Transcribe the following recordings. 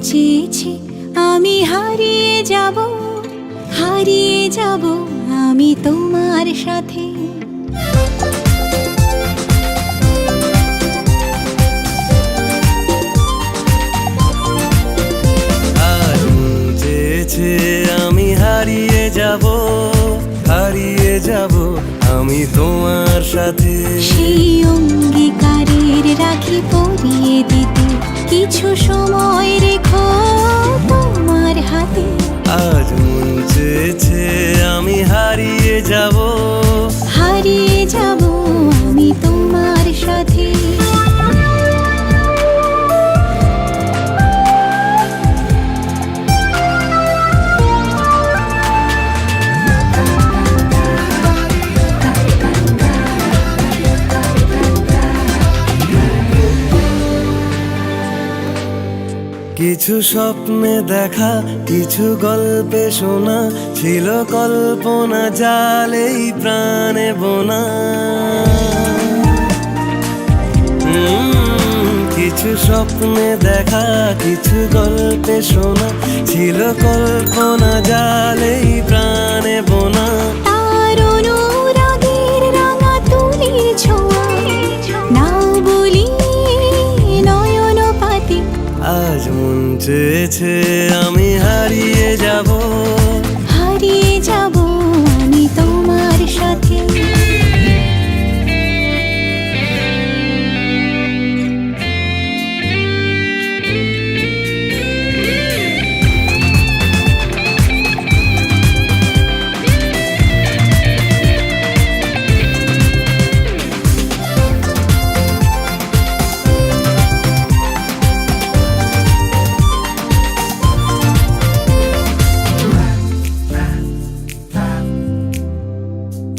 চেয়েছে আমি হারিয়ে যাব, হারিয়ে যাব আমি তোমার সাথে। আর মন চেয়েছে আমি হারিয়ে যাব, হারিয়ে যাব আমি তোমার সাথে। সেই অঙ্গীকারের রাখি পরিয়ে দিতে কিছু সময় রেখো তোমার হাতে। আজ মন চেয়েছে আমি হারিয়ে যাব, হারিয়ে যাব আমি তোমার সাথে। কিছু স্বপ্নে দেখা, কিছু গল্পে শোনা, ছিল কল্পনা জালেই প্রাণে বোনা। কিছু স্বপ্নে দেখা, কিছু গল্পে শোনা, ছিল কল্পনা জালেই প্রাণে বোনা। তার অনুরাগের রাঙা তুলির ছোঁয়া নাও বলি নয়ন পাতি। আজ মন চেয়েছে আমি হারিয়ে যাব, হারিয়ে যাব আমি তোমার সাথে।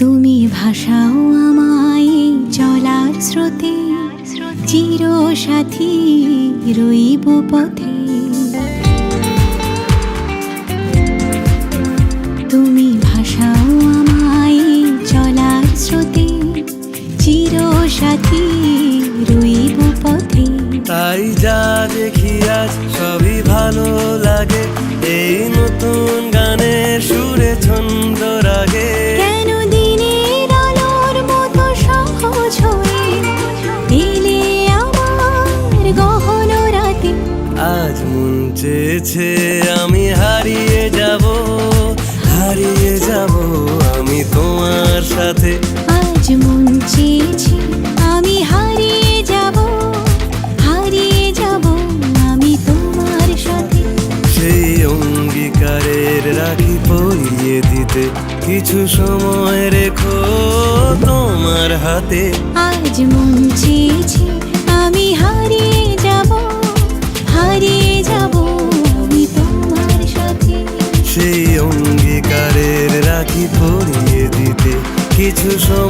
তুমি ভাসাও আমায় চলার স্রোতে, চির সাথী রইব পথে। তুমি ভাসাও আমায় চলার স্রোতে, চির সাথী রইব পথে। তাই যা দেখি আজ সবই ভালো লাগে, এই নতুন গানের সুরে ছন্দ রাগে। কেন দিনের আলোর মতো সহজ হয়ে এলে আমার গহন রাতে। আজ মন চেয়েছে আমি হারিয়ে যাব, হারিয়ে যাব আমি তোমার সাথে। আজ মন চেয়েছে আমি হারিয়ে যাব, হারিয়ে যাব আমি তোমার সাথে। সেই অঙ্গীকারের রাখি পরিয়ে দিতে কিছু সময় রেখো তোমার হাতে। আজ মন চেয়েছে আমি হারিয়ে যাব, হারিয়ে যাব আমি তোমার সাথে। সেই অঙ্গীকারের রাখি পরিয়ে দিতে কিছু সময়